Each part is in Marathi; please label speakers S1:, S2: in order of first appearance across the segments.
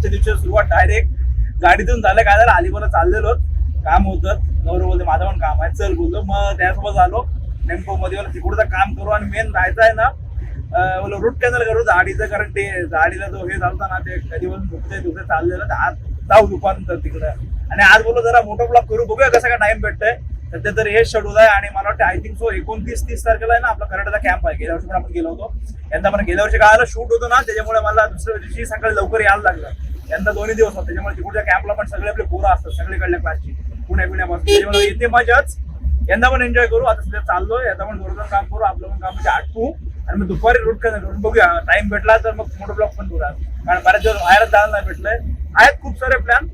S1: आजच्या दिवशी सुरुवात डायरेक्ट गाडीतून झालं. काय झालं, अलिबागला चाललेलो, काम होतं. गौरव बोलते माझं पण काम आहे, चल बोलतो. मग त्यासोबत आलो नेमको मध्ये, तिकडचं काम करू. आणि मेन राहायचं आहे ना रूट कॅनल करू झाडीचं, कारण ते झाडीला जो हे चालतं ना ते कधीपासून दुखते चाललेलं. आज जाऊ दुपारनंतर तिकडं. आणि आज बोललो जरा मोठं ब्लॉग करू, बघूया कसं काय टाइम भेटतंय. सध्या तर हे शेड्यूल आहे. आणि मला वाटतं आय थिंक सो 29-30 तारखेला आहे ना आपला कराडाचा कॅम्प आहे. गेल्या वर्षी पण आपण गेलो होतो. यंदा पण गेल्या वर्षी काय शूट होतो ना, त्याच्यामुळे मला दुसऱ्या दिवशी सकाळी लवकर यायला लागलं. यंदा 2 दिवस होते, त्याच्यामुळे तिकडच्या कॅम्पला पण सगळे आपले पोरं असतात सगळीकडल्या क्लासची, पुण्यापासून. त्याच्यामुळे येते मजाच. यंदा पण एन्जॉय करू. आता सध्या चाललोय, आता पण जोरदार काम करू, आपलं पण काम म्हणजे आटपू. आणि मग दुपारी रूट करून बघूया, टाइम भेटला तर मग मोठं ब्लॉग पण करूया. कारण बऱ्याच दिवस बाहेरच जायला नाही भेटलंय. आहेत खूप सारे प्लॅन,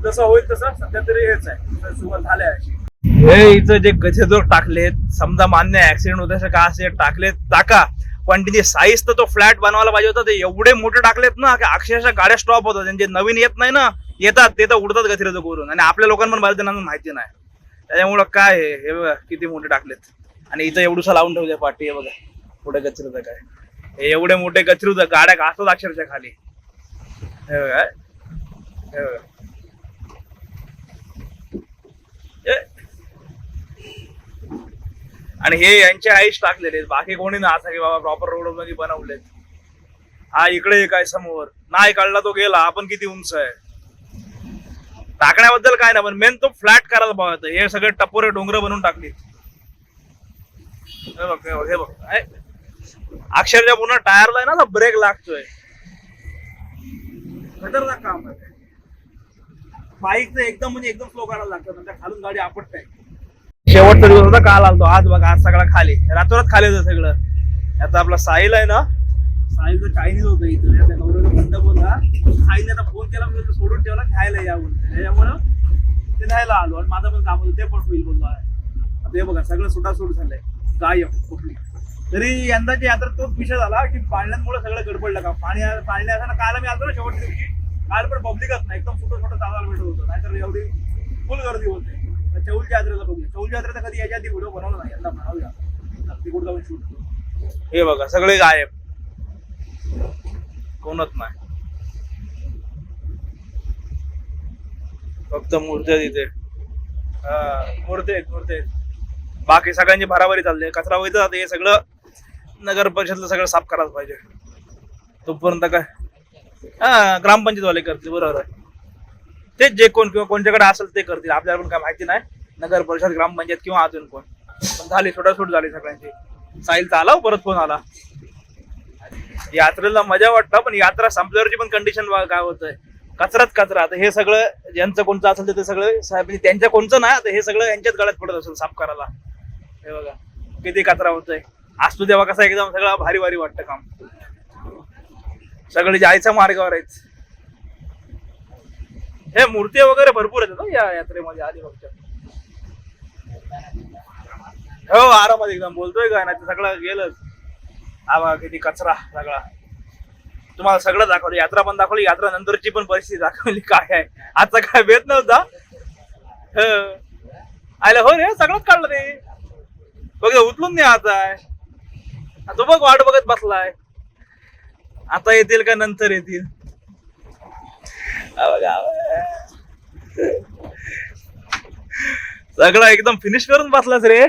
S1: जसं होईल तसं. सध्या तरी हेच आहे, सुरुवात झाल्या अशी. हे इथं जे गजेदोर टाकलेत, समजा मान्य ऍक्सिडेंट होत का असे टाकलेत टाका, पण त्याची साईज तर तो फ्लॅट बनवायला पाहिजे होता. ते एवढे मोठे टाकलेत ना की अक्षरशः गाड्या स्टॉप होतात. त्यांचे नवीन येत नाही ना, येतात ते तर उडतात गथिरेचं करून. आणि आपल्या लोकांना पण बऱ्याच जणांना माहिती नाही. त्याच्यामुळं काय हे बघा किती मोठे टाकलेत. आणि इथं एवढूसा लावून ठेवले पाठी, हे बघा पुढे गचरीचं काय, हे एवढे मोठे गचरूचं गाड्या घासतात अक्षरशः खाली. हे बघा, हे बघा. आणि हे यांचे आईच टाकलेले, बाकी कोणी ना असं की बाबा प्रॉपर रोड मध्ये बनवलेत. हा इकडे काय समोर नाही काढला तो गेला. आपण किती उंच आहे. टाकण्याबद्दल काय ना, पण मेन तो फ्लॅट करायला पाहिजे. हे सगळे टपोरे डोंगर बनवून टाकली. हे बघ हे बघ, अक्षरशः पूर्ण टायरला आहे ना ब्रेक लागतोय. खतरनाक काम आहे. बाईकचं एकदम म्हणजे एकदम स्लो करायला लागतं, नंतर खालून गाडी आपटते. शेवटचा दिवस होता, काल आलतो. आज बघा, आज सगळा खाली, रातोरात खाली होतं सगळं. आता आपला साहिल आहे ना, साहिलचं चायनीज होतं इथं. त्या नवऱ्याचा मंडप होता. साहिलने आता फोन केला म्हणजे सोडून ठेवला, घ्यायला या बोलतो. त्याच्यामुळं ते न्यायला आलो. आणि माझं पण काम होतं, ते पण होईल बोललो आहे. आता हे बघा सगळं सुटासूट झालंय, गायब कुठली. तरी यंदाची यात्रा तोच विषय झाला की पाण्यामुळे सगळं गडबडलं. का पाणी असं ना, काल मी आलो ना शेवटच्या दिवशी, काल पण पब्लिकच नाही, एकदम छोटं चालायला भेटत होतं. नाहीतर एवढी फुल गर्दी होते. चौलच्या यात्रेला बघूया. चौलच्या यात्रेचा कधी याच्या आधी व्हिडिओ बनवला नाही, यंदा बनवूया. तिकडे जाऊन शूट करू. हे बघा सगळे गायब, कोणच नाही, फक्त मूर्त्या तिथे. मूर्ती आहेत. बाकी सगळ्यांची भराभरी चालली. कचरा व्हायचं आता, हे सगळं नगर परिषदला सगळं साफ करायला पाहिजे. तोपर्यंत काय ग्रामपंचायत वाले करतील, बरोबर आहे. तेच जे कोण किंवा कोणच्याकडे असेल ते करतील, आपल्याला पण काय माहिती नाही. नगर परिषद, ग्रामपंचायत किंवा अजून कोण. पण झाली सुटासूट झाली सगळ्यांची. साहिलचा आला परत फोन आला. यात्रेला मजा वाटतं, पण यात्रा संपल्यावरची पण कंडिशन काय होतंय, कचराच कचरा. आता हे सगळं ज्यांचं कोणचं असेल ते सगळं साहेब, त्यांच्या कोणचं नाही, आता हे सगळं यांच्याच गळ्यात पडत असेल साफ करायला. हे बघा किती कचरा होतोय. असतो तेव्हा कसं एकदम सगळं भारी वाटतं काम. सगळे जायच्या मार्गावर आहेत. हे मूर्ती वगैरे भरपूर आहेत ना या यात्रेमध्ये अलिबागच्या. हो आरामात एकदम, बोलतोय काय नाही सगळं गेलंच. हा बघा किती कचरा सगळा. तुम्हाला सगळं दाखवलं, यात्रा पण दाखवली, यात्रा नंतरची पण परिस्थिती दाखवली काय आहे. आजचा काय भेट नव्हता. आयला हो रे, सगळंच काढलं रे. बघ उचलून नाही आता. तो बघ वाट बघत बसलाय, आता येतील का नंतर येतील. सगळं एकदम फिनिश करून बसलास रे.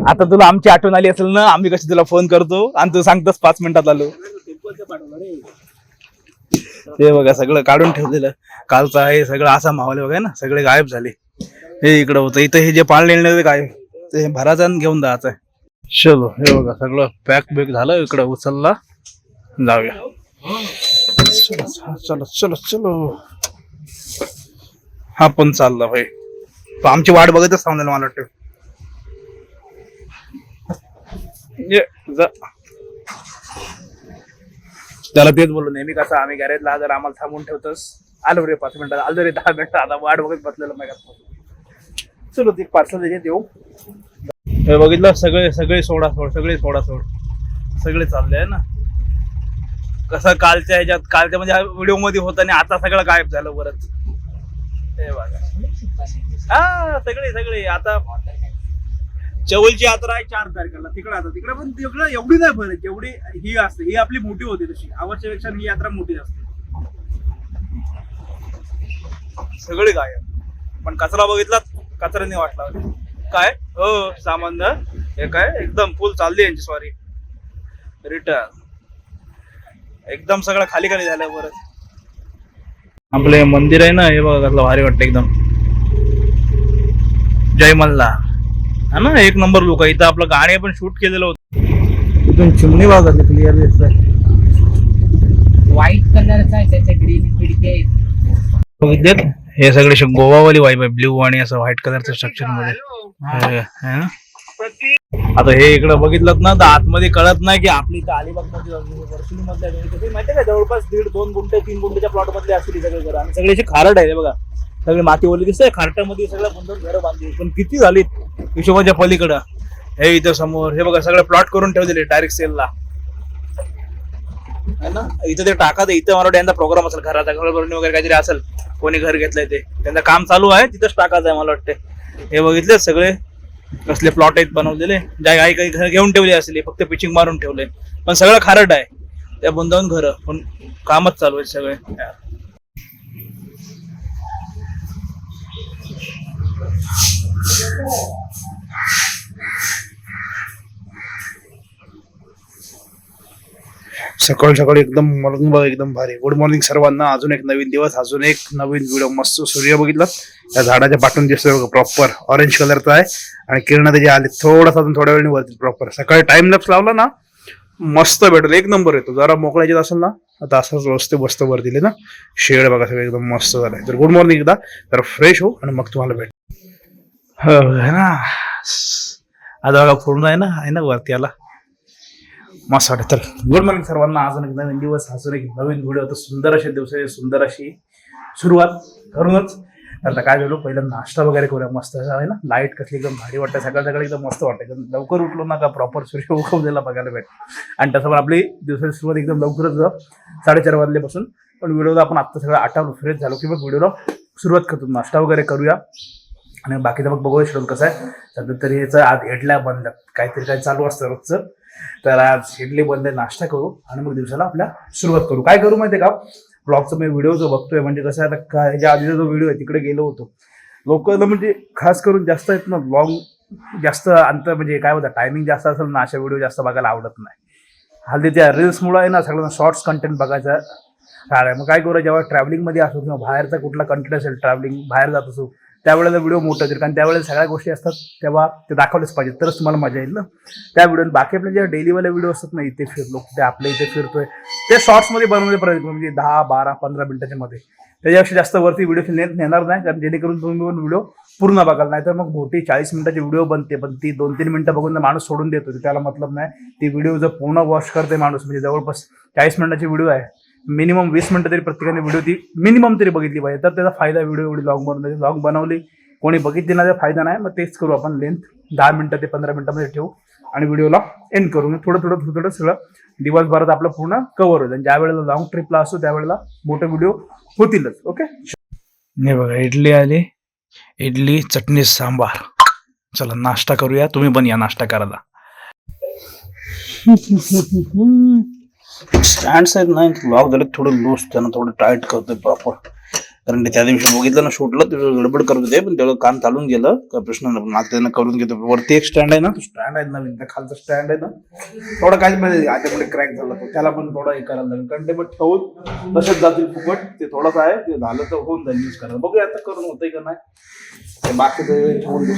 S1: आता तुला आमची आठवण आली असेल ना, आम्ही कशी तुला फोन करतो आणि तू सांगतोस 5 मिनिटात आलो. ते बघा सगळं काढून ठेवलेलं कालचं आहे. सगळं असा माहोल बघा ना, सगळे गायब झाले. हे इकडं होतं, इथं हे जे पाळले काय ते भराचं घेऊन जायचं. चलो हे बघा सगळं पॅक झालं. इकडं उचलला, जाऊया. चलो हा पण चालला भाई. आमची वाट बघतच थांबलेलं मला वाटतं. त्याला तेच बोललो नेहमी, कसं आम्ही गॅरेजला जर आम्हाला थांबून ठेवतोस. आलो रे 5 मिनिटात, आलो रे 10 मिनिटात. आता वाट बघत बसलेलं नाही. चलो ती पार्सल देऊ. हे बघितलं सगळे सोडा सोड सगळे चालले आहे ना. कसं कालच्या ह्याच्यात, कालच्या म्हणजे व्हिडिओ मध्ये होत आणि आता सगळं गायब झालं परत. हे बघा हा सगळे आता चौलची यात्रा आहे 4 तारखेला. तिकडे पण तिकडे एवढी नाही फरक जेवढी ही असते. ही आपली मोठी होती तशी, आवश्यकपेक्षा ही यात्रा मोठी असते. सगळे गायब. पण कचरा बघितला, कचऱ्याने वाटला काय हो सामान हे काय एकदम फुल चालली यांची स्वारी. रिटर्न एकदम सगळं खाली खाली झालं. परत आपले मंदिर आहे ना, हे बघा कसलं भारी वाटतं एकदम. जय मल्हार हा ना, एक नंबर लोक. इथं आपलं गाणे पण शूट केलेलं होतं. इथून चिमणी बघा क्लिअर दिसतंय.
S2: व्हाईट कलरचा आहे, त्याच्या ग्रीन खिडकी आहेत.
S1: बघितलेत हे सगळे गोवावाली वाईब आहे. ब्ल्यू आणि असं व्हाईट कलरच्या स्ट्रक्चर मध्ये. आता हे इकडं बघितलं ना तर आतमध्ये कळत नाही की आपली इथं अलिबाग मध्ये वर्षुली मधल्या माहिती का जवळपास 1.5-2 गुंठे 3 गुंठेच्या प्लॉट मधले असतील सगळे घर. आणि सगळे खारट आहे बघा, सगळे माती ओली दिसतंय. खारटामध्ये सगळं बंधून घरं बांधली. पण किती झालीत हिशोबाच्या पलीकडं. हे इथं समोर हे बघा सगळं प्लॉट करून ठेवलेले डायरेक्ट सेलला है ना. इथं ते टाकत इथं मला वाटतं यांचा प्रोग्राम असेल, घराचा घर भरणी वगैरे काहीतरी असेल. कोणी घर घेतलंय ते त्यांचं काम चालू आहे, तिथंच टाकायचं आहे मला वाटतं. हे बघितले सगळे कसले प्लॉट आहेत बनवलेले. ज्या काही घर घेऊन ठेवले असले, फक्त पिचिंग मारून ठेवले. पण सगळं खारट आहे, त्या बंदावून घर पण कामच चालू आहे सगळे.
S3: सकाळी सकाळी एकदम मॉर्निंग बघा, एकदम भारी. गुड मॉर्निंग सर्वांना. अजून एक नवीन दिवस, अजून एक नवीन व्हिडिओ. मस्त सूर्य बघितला त्या झाडाच्या पाठून दिसतोय प्रॉपर ऑरेंज कलरचा आहे. आणि किरण त्याचे आले थोडासा अजून थोड्या वेळाने वरती प्रॉपर. सकाळी टाइम लॅप्स लावला ना मस्त भेटेल, एक नंबर येतो. जरा मोकळ्याचे असेल ना आता असंच रस्ते बसत वर दिले ना, शेड बघा सगळं एकदम मस्त झालंय. तर गुड मॉर्निंग एकदा. तर फ्रेश हो आणि मग तुम्हाला भेट
S1: है ना. आता बघा पूर्ण आहे ना वरती आला, मस्त वाटत. तर गुड मॉर्निंग सर्वांना. अजून एक नवीन दिवस, अजून एक नवीन व्हिडिओ. तर सुंदर असे दिवस, सुंदर अशी सुरुवात करूनच. आता काय झालं, पहिला नाश्ता वगैरे करूया मस्त आहे ना. लाईट कसली एकदम भारी वाटतं, सकाळ सकाळी एकदम मस्त वाटतं. लवकर उठलो ना का प्रॉपर सूर्य उगवलेला बघायला भेट. आणि तसं पण आपली दिवसाची सुरुवात एकदम लवकरच 4:30 वाजल्यापासून. पण व्हिडिओला आपण आत्ता सगळं आठवलं, फ्रेश झालो की मग व्हिडिओला सुरुवात करतो. नाश्ता वगैरे करूया आणि बाकीचं मग बघूया शेड्यूल कसं आहे. सध्या तरी याचं आज इडल्या बंद, काहीतरी काय चालू असतं रोजचं. तर आज इडली बंद, नाश्ता करू आणि मग दिवसाला आपल्या सुरुवात करू. काय करू माहिती आहे का, ब्लॉगचा मी व्हिडिओ जो बघतोय म्हणजे कसं आहे आता काय, ज्या आधीचा जो व्हिडिओ आहे तिकडे गेलो होतो. लोकांना म्हणजे खास करून जास्त आहेत ना ब्लॉग जास्त अंतर म्हणजे काय होतं टायमिंग जास्त असेल ना, अशा व्हिडिओ जास्त बघायला आवडत नाही. हल्ली त्या रील्समुळे आहे ना सगळ्यांना शॉर्ट्स कंटेंट बघायचा आहे. मग काय करू, जेव्हा ट्रॅव्हलिंगमध्ये असो किंवा बाहेरचा कुठला कंटेंट असेल, ट्रॅव्हलिंग बाहेर जात असो, त्यावेळेला व्हिडिओ मोठा येईल. कारण त्यावेळेला सगळ्या गोष्टी असतात तेव्हा ते दाखवलेच पाहिजे, तरच तुम्हाला मजा येईल ना त्या व्हिडिओ. बाकी आपले जे डेलीवाले व्हिडिओ असतात ना, इथे फिरलो ते आपल्या इथे फिरतोय, ते शॉर्ट्समध्ये बनवले पाहिजे म्हणजे 10, 12, 15 मिनिटाच्या मध्ये. त्याच्यापेक्षा जास्त वरती व्हिडिओ नेणार नाही, कारण जेणेकरून तुम्ही पण व्हिडिओ पूर्ण बघाल. नाही तर मग मोठी 40 मिनिटाची व्हिडिओ बनते, पण ती 2-3 मिनिटं बघून माणूस सोडून देतो, त्याला मतलब नाही. ती व्हिडिओ जर पूर्ण वॉच करते माणूस, म्हणजे जवळपास 40 मिनिटाची व्हिडिओ आहे, मिनिमम 20 मिनिटं तरी प्रत्येकाने व्हिडिओ ती मिनिमम तरी बघितली पाहिजे. तर त्याचा फायदा व्हिडिओ एवढी लॉग बनवली, कोणी बघितली ना फायदा नाही. मग तेच करू आपण, लेंथ 10 मिनिटं ते 15 मिनिटांमध्ये ठेवू आणि व्हिडिओला एंड करू. थोडं सगळं दिवसभरात आपलं पूर्ण कव्हर होईल. आणि ज्या वेळेला लॉंग ट्रिपला असतो त्यावेळेला मोठे व्हिडिओ होतीलच. ओके.
S3: नाही बघा इडली आली, इडली चटणी सांबार. चला नाश्ता करूया, तुम्ही पण या नाश्ता करायला.
S1: स्टँड्स आहेत ना लॉक झाले थोडं लूज, त्यांना थोडं टाईट करतोय प्रॉपर. कारण त्या दिवशी बघितलं ना शूटला, तिथं गडबड करत होते, पण तेवढं काम चालून गेलं का प्रश्न नाही. आता त्यांना करून घेतो. वरती एक स्टँड आहे ना, तो स्टँड आहे नवीन, त्या खालचा स्टँड आहे ना थोडं काय म्हणजे आजच्याकडे क्रॅक झाला, तो त्याला पण थोडा हे करायला लागेल. कारण ते पण ठेवून तसेच जातील फुकट. ते थोडंसं आहे, ते झालं तर होऊन जाईल यूज करायला. बघूया आता करून होतंय का नाही. बाकी ठेवून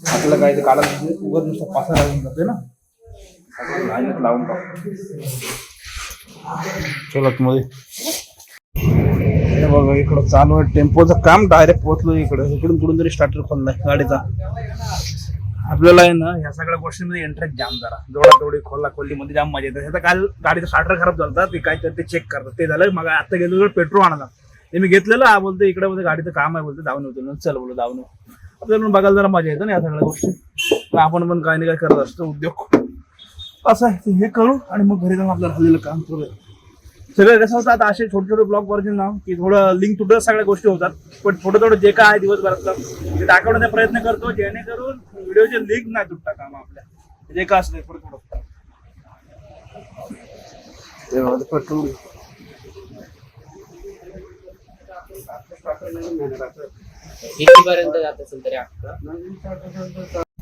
S1: आपल्याला काय ते काढायला उगत नुसतं पासा लागून जाते ना, सगळं लावून टाकतो. चला मध्ये बघा इकडं चालू आहे टेम्पोचं काम. डायरेक्ट पोहोचलो इकडून कुठून तरी स्टार्टर खोललाय गाडीचा. आपल्याला आहे ना ह्या सगळ्या गोष्टींमध्ये इंटरेस्ट जाम, जरा जोडाजोडी खोल्ली मध्ये जाम मजा येते. आता काल गाडीचं स्टार्टर खराब झालं, ते काय ते चेक करतात, ते झालं. मग आता गेलो पेट्रोल आणायला, ते मी घेतलेलं. बोलतो इकडे बोलतो गाडीचं काम आहे, बोलतो जाऊन होतो. चल बोलतो जाऊन आपल्याला बघायला जरा मजा येतं ना या सगळ्या गोष्टी. आपण पण काही नाही काय करत असतो उद्योग असं आहे. हे करू आणि मग घरी जाऊन आपल्याला हल्लेलं काम करू. सगळं कसं होतं आता असे छोटे ब्लॉग व्हर्जन ना, की थोडं लिंक तुटत सगळ्या गोष्टी होतात. पण थोडं जे काय आहे दिवसभरातलं ते दाखवण्याचा प्रयत्न करतो, जेणेकरून व्हिडिओचे लिंक नाही तुटता काम आपल्या. जे काय असलं थोडं पेट्रोल
S2: कितीपर्यंत जात असेल तरी अख्खं